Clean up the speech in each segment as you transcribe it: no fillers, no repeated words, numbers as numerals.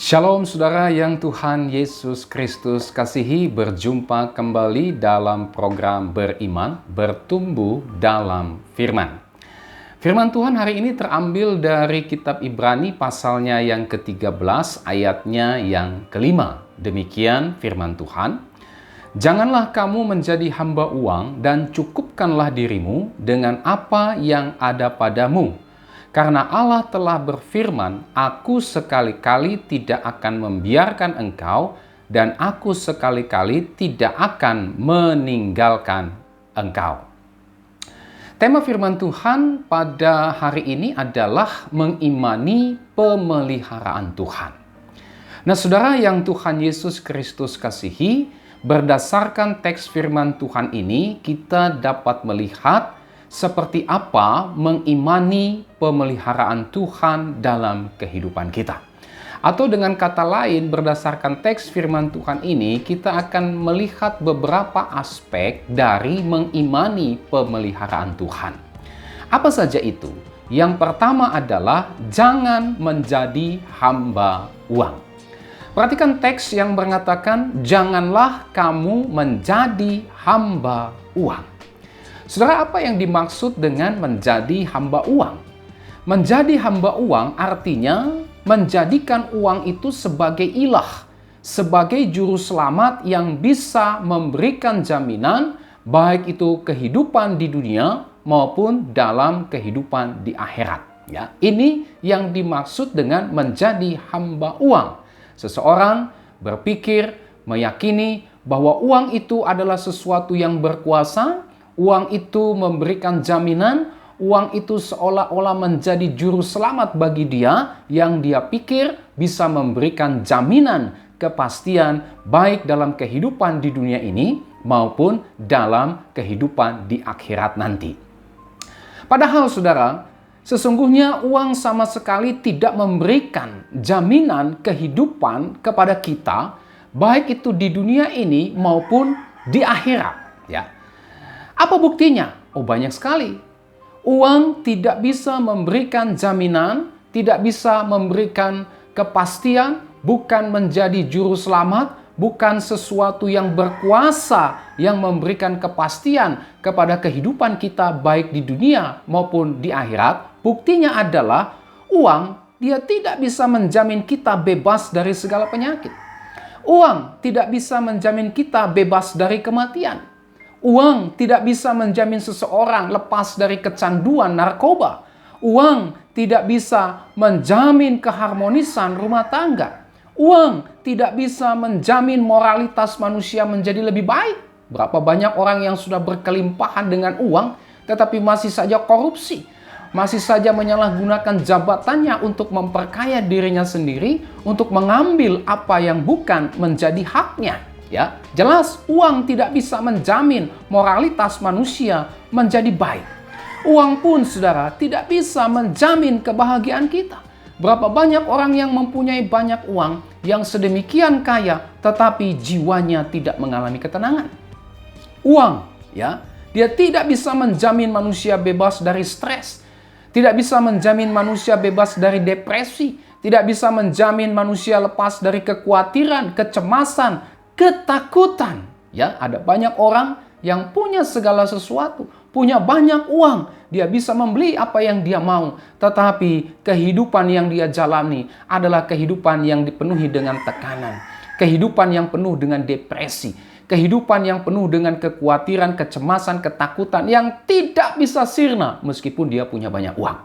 Shalom saudara yang Tuhan Yesus Kristus kasihi, berjumpa kembali dalam program Beriman, Bertumbuh dalam Firman. Firman Tuhan hari ini terambil dari kitab Ibrani pasalnya yang ke-13 ayatnya yang ke-5. Demikian firman Tuhan. Janganlah kamu menjadi hamba uang dan cukupkanlah dirimu dengan apa yang ada padamu. Karena Allah telah berfirman, aku sekali-kali tidak akan membiarkan engkau dan aku sekali-kali tidak akan meninggalkan engkau. Tema firman Tuhan pada hari ini adalah mengimani pemeliharaan Tuhan. Nah, saudara yang Tuhan Yesus Kristus kasihi, berdasarkan teks firman Tuhan ini kita dapat melihat seperti apa mengimani pemeliharaan Tuhan dalam kehidupan kita. Atau dengan kata lain, berdasarkan teks firman Tuhan ini, kita akan melihat beberapa aspek dari mengimani pemeliharaan Tuhan. Apa saja itu? Yang pertama adalah jangan menjadi hamba uang. Perhatikan teks yang mengatakan, janganlah kamu menjadi hamba uang. Saudara, apa yang dimaksud dengan menjadi hamba uang? Menjadi hamba uang artinya menjadikan uang itu sebagai ilah, sebagai juru selamat yang bisa memberikan jaminan baik itu kehidupan di dunia maupun dalam kehidupan di akhirat. Ya, ini yang dimaksud dengan menjadi hamba uang. Seseorang berpikir, meyakini bahwa uang itu adalah sesuatu yang berkuasa. Uang itu memberikan jaminan, uang itu seolah-olah menjadi juru selamat bagi dia yang dia pikir bisa memberikan jaminan kepastian baik dalam kehidupan di dunia ini maupun dalam kehidupan di akhirat nanti. Padahal saudara, sesungguhnya uang sama sekali tidak memberikan jaminan kehidupan kepada kita baik itu di dunia ini maupun di akhirat, ya. Apa buktinya? Oh, banyak sekali. Uang tidak bisa memberikan jaminan, tidak bisa memberikan kepastian, bukan menjadi juru selamat, bukan sesuatu yang berkuasa yang memberikan kepastian kepada kehidupan kita baik di dunia maupun di akhirat. Buktinya adalah uang dia tidak bisa menjamin kita bebas dari segala penyakit. Uang tidak bisa menjamin kita bebas dari kematian. Uang tidak bisa menjamin seseorang lepas dari kecanduan narkoba. Uang tidak bisa menjamin keharmonisan rumah tangga. Uang tidak bisa menjamin moralitas manusia menjadi lebih baik. Berapa banyak orang yang sudah berkelimpahan dengan uang, tetapi masih saja korupsi. Masih saja menyalahgunakan jabatannya untuk memperkaya dirinya sendiri, untuk mengambil apa yang bukan menjadi haknya. Ya, jelas uang tidak bisa menjamin moralitas manusia menjadi baik. Uang pun, saudara, tidak bisa menjamin kebahagiaan kita. Berapa banyak orang yang mempunyai banyak uang, yang sedemikian kaya, tetapi jiwanya tidak mengalami ketenangan. Uang, ya, dia tidak bisa menjamin manusia bebas dari stres, tidak bisa menjamin manusia bebas dari depresi, tidak bisa menjamin manusia lepas dari kekhawatiran, kecemasan, ketakutan. Ya, ada banyak orang yang punya segala sesuatu, punya banyak uang, dia bisa membeli apa yang dia mau, tetapi kehidupan yang dia jalani adalah kehidupan yang dipenuhi dengan tekanan, kehidupan yang penuh dengan depresi, kehidupan yang penuh dengan kekhawatiran, kecemasan, ketakutan yang tidak bisa sirna meskipun dia punya banyak uang.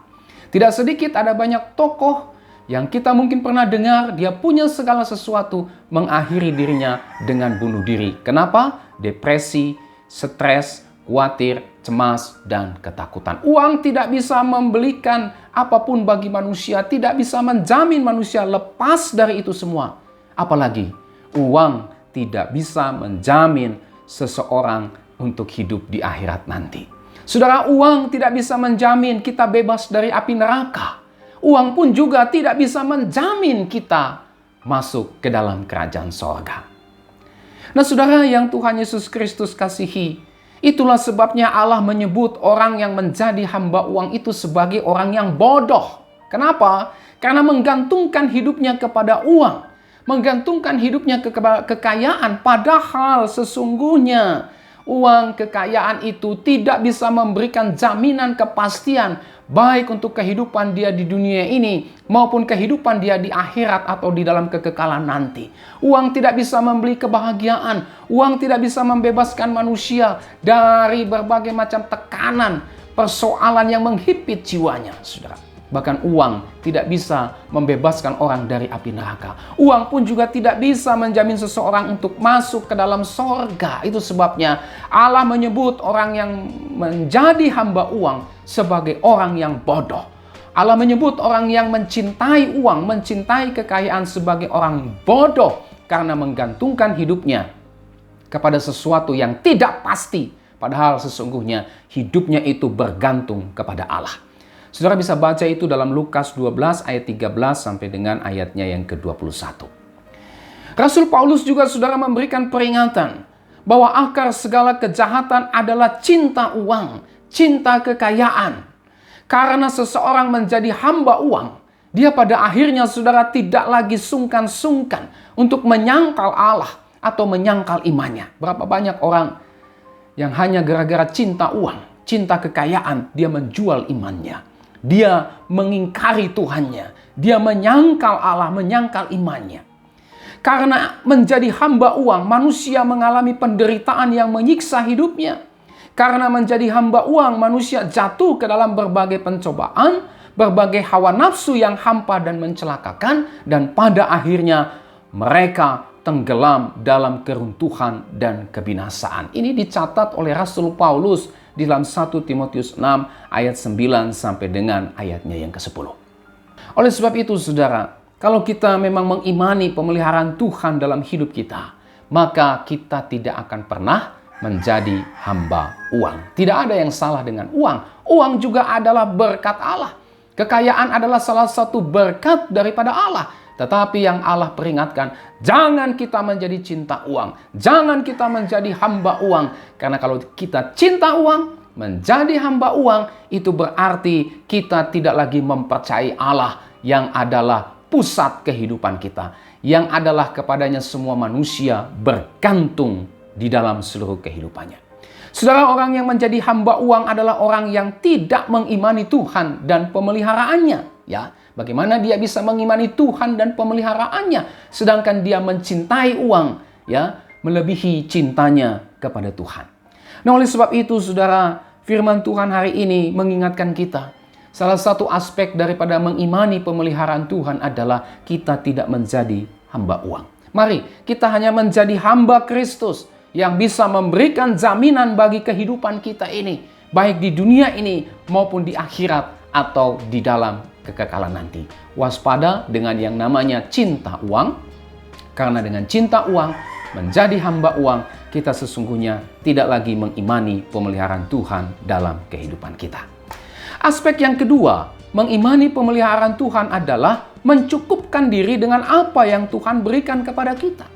Tidak sedikit ada banyak tokoh yang kita mungkin pernah dengar, dia punya segala sesuatu, mengakhiri dirinya dengan bunuh diri. Kenapa? Depresi, stres, khawatir, cemas, dan ketakutan. Uang tidak bisa membelikan apapun bagi manusia, tidak bisa menjamin manusia lepas dari itu semua. Apalagi, uang tidak bisa menjamin seseorang untuk hidup di akhirat nanti. Saudara, uang tidak bisa menjamin kita bebas dari api neraka. Uang pun juga tidak bisa menjamin kita masuk ke dalam kerajaan sorga. Nah, saudara yang Tuhan Yesus Kristus kasihi, itulah sebabnya Allah menyebut orang yang menjadi hamba uang itu sebagai orang yang bodoh. Kenapa? Karena menggantungkan hidupnya kepada uang. menggantungkan hidupnya ke kekayaan, padahal sesungguhnya uang kekayaan itu tidak bisa memberikan jaminan kepastian baik untuk kehidupan dia di dunia ini maupun kehidupan dia di akhirat atau di dalam kekekalan nanti. Uang tidak bisa membeli kebahagiaan, uang tidak bisa membebaskan manusia dari berbagai macam tekanan, persoalan yang menghimpit jiwanya, saudara. Bahkan uang tidak bisa membebaskan orang dari api neraka. Uang pun juga tidak bisa menjamin seseorang untuk masuk ke dalam sorga. Itu sebabnya Allah menyebut orang yang menjadi hamba uang sebagai orang yang bodoh. Allah menyebut orang yang mencintai uang, mencintai kekayaan sebagai orang bodoh karena menggantungkan hidupnya kepada sesuatu yang tidak pasti. Padahal sesungguhnya hidupnya itu bergantung kepada Allah. Saudara bisa baca itu dalam Lukas 12 ayat 13 sampai dengan ayatnya yang ke-21. Rasul Paulus juga saudara memberikan peringatan bahwa akar segala kejahatan adalah cinta uang, cinta kekayaan. Karena seseorang menjadi hamba uang, dia pada akhirnya saudara tidak lagi sungkan-sungkan untuk menyangkal Allah atau menyangkal imannya. Berapa banyak orang yang hanya gara-gara cinta uang, cinta kekayaan, dia menjual imannya. Dia mengingkari Tuhannya. Dia menyangkal Allah, menyangkal imannya. Karena menjadi hamba uang, manusia mengalami penderitaan yang menyiksa hidupnya. Karena menjadi hamba uang, manusia jatuh ke dalam berbagai pencobaan, berbagai hawa nafsu yang hampa dan mencelakakan, dan pada akhirnya mereka tenggelam dalam keruntuhan dan kebinasaan. Ini dicatat oleh Rasul Paulus di dalam 1 Timotius 6 ayat 9 sampai dengan ayatnya yang ke-10. Oleh sebab itu saudara, kalau kita memang mengimani pemeliharaan Tuhan dalam hidup kita, maka kita tidak akan pernah menjadi hamba uang. Tidak ada yang salah dengan uang. Uang juga adalah berkat Allah. Kekayaan adalah salah satu berkat daripada Allah. Tetapi yang Allah peringatkan, jangan kita menjadi cinta uang. Jangan kita menjadi hamba uang. Karena kalau kita cinta uang, menjadi hamba uang, itu berarti kita tidak lagi mempercayai Allah yang adalah pusat kehidupan kita. Yang adalah kepadanya semua manusia bergantung di dalam seluruh kehidupannya. Saudara, orang yang menjadi hamba uang adalah orang yang tidak mengimani Tuhan dan pemeliharaannya. Ya, bagaimana dia bisa mengimani Tuhan dan pemeliharaannya sedangkan dia mencintai uang, ya, melebihi cintanya kepada Tuhan. Nah, oleh sebab itu saudara, firman Tuhan hari ini mengingatkan kita, salah satu aspek daripada mengimani pemeliharaan Tuhan adalah kita tidak menjadi hamba uang. Mari kita hanya menjadi hamba Kristus yang bisa memberikan jaminan bagi kehidupan kita ini, baik di dunia ini maupun di akhirat atau di dalam kekekalan nanti. Waspada dengan yang namanya cinta uang, karena dengan cinta uang, menjadi hamba uang, kita sesungguhnya tidak lagi mengimani pemeliharaan Tuhan dalam kehidupan kita. Aspek yang kedua, mengimani pemeliharaan Tuhan adalah mencukupkan diri dengan apa yang Tuhan berikan kepada kita.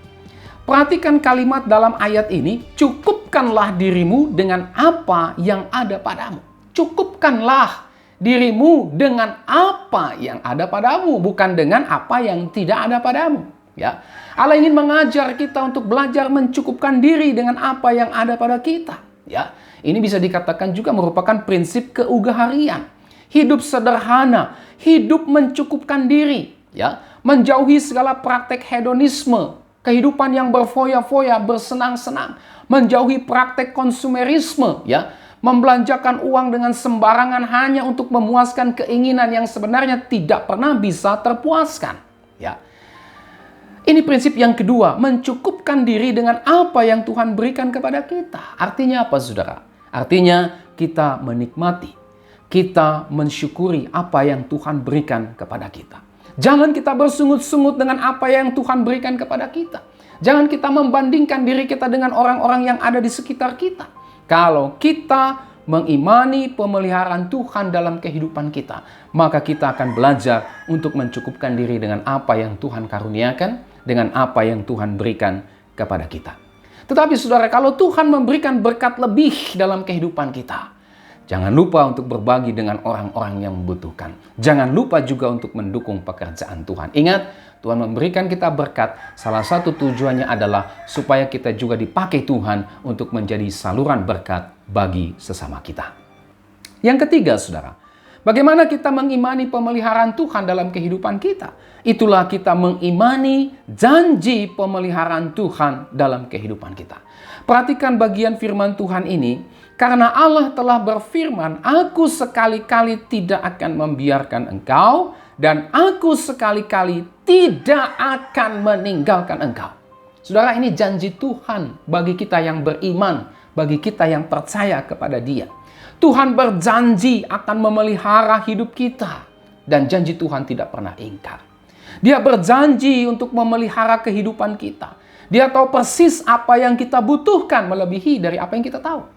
Perhatikan kalimat dalam ayat ini, cukupkanlah dirimu dengan apa yang ada padamu. Cukupkanlah dirimu dengan apa yang ada padamu, bukan dengan apa yang tidak ada padamu. Ya, Allah ingin mengajar kita untuk belajar mencukupkan diri dengan apa yang ada pada kita. Ya, ini bisa dikatakan juga merupakan prinsip keugaharian. Hidup sederhana, hidup mencukupkan diri, ya, menjauhi segala praktek hedonisme, kehidupan yang berfoya-foya, bersenang-senang, menjauhi praktek konsumerisme, ya, membelanjakan uang dengan sembarangan hanya untuk memuaskan keinginan yang sebenarnya tidak pernah bisa terpuaskan, ya. Ini prinsip yang kedua, mencukupkan diri dengan apa yang Tuhan berikan kepada kita. Artinya apa, saudara? Artinya kita menikmati, kita mensyukuri apa yang Tuhan berikan kepada kita. Jangan kita bersungut-sungut dengan apa yang Tuhan berikan kepada kita. Jangan kita membandingkan diri kita dengan orang-orang yang ada di sekitar kita. Kalau kita mengimani pemeliharaan Tuhan dalam kehidupan kita, maka kita akan belajar untuk mencukupkan diri dengan apa yang Tuhan karuniakan, dengan apa yang Tuhan berikan kepada kita. Tetapi saudara, kalau Tuhan memberikan berkat lebih dalam kehidupan kita, Jangan lupa untuk berbagi dengan orang-orang yang membutuhkan. Jangan lupa juga untuk mendukung pekerjaan Tuhan. Ingat, Tuhan memberikan kita berkat. Salah satu tujuannya adalah supaya kita juga dipakai Tuhan untuk menjadi saluran berkat bagi sesama kita. Yang ketiga, saudara, bagaimana kita mengimani pemeliharaan Tuhan dalam kehidupan kita? Itulah kita mengimani janji pemeliharaan Tuhan dalam kehidupan kita. Perhatikan bagian firman Tuhan ini. Karena Allah telah berfirman, aku sekali-kali tidak akan membiarkan engkau, dan aku sekali-kali tidak akan meninggalkan engkau. Saudara, ini janji Tuhan bagi kita yang beriman, bagi kita yang percaya kepada Dia. Tuhan berjanji akan memelihara hidup kita, dan janji Tuhan tidak pernah ingkar. Dia berjanji untuk memelihara kehidupan kita. Dia tahu persis apa yang kita butuhkan melebihi dari apa yang kita tahu.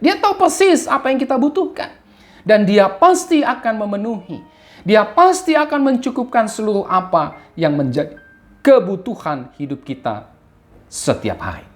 Dia tahu persis apa yang kita butuhkan. Dan Dia pasti akan memenuhi. Dia pasti akan mencukupkan seluruh apa yang menjadi kebutuhan hidup kita setiap hari.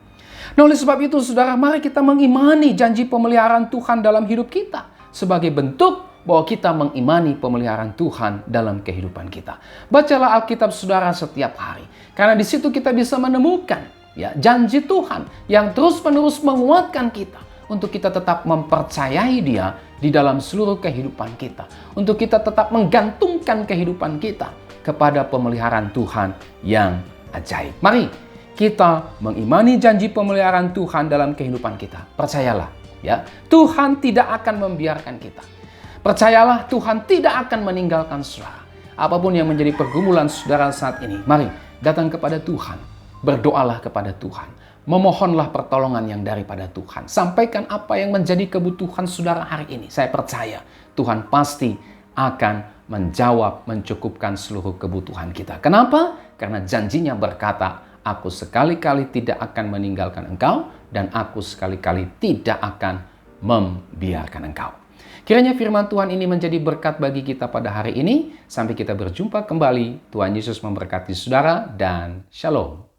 Nah, oleh sebab itu, saudara, mari kita mengimani janji pemeliharaan Tuhan dalam hidup kita. Sebagai bentuk bahwa kita mengimani pemeliharaan Tuhan dalam kehidupan kita. Bacalah Alkitab saudara setiap hari. Karena di situ kita bisa menemukan janji Tuhan yang terus-menerus menguatkan kita. Untuk kita tetap mempercayai Dia di dalam seluruh kehidupan kita. Untuk kita tetap menggantungkan kehidupan kita kepada pemeliharaan Tuhan yang ajaib. Mari kita mengimani janji pemeliharaan Tuhan dalam kehidupan kita. Percayalah, Tuhan tidak akan membiarkan kita. Percayalah, Tuhan tidak akan meninggalkan saudara. Apapun yang menjadi pergumulan saudara saat ini, mari datang kepada Tuhan. Berdoalah kepada Tuhan. Memohonlah pertolongan yang daripada Tuhan. Sampaikan apa yang menjadi kebutuhan saudara hari ini. Saya percaya Tuhan pasti akan menjawab, mencukupkan seluruh kebutuhan kita. Kenapa? Karena janjinya berkata, aku sekali-kali tidak akan meninggalkan engkau, dan aku sekali-kali tidak akan membiarkan engkau. Kiranya firman Tuhan ini menjadi berkat bagi kita pada hari ini. Sampai kita berjumpa kembali. Tuhan Yesus memberkati saudara dan shalom.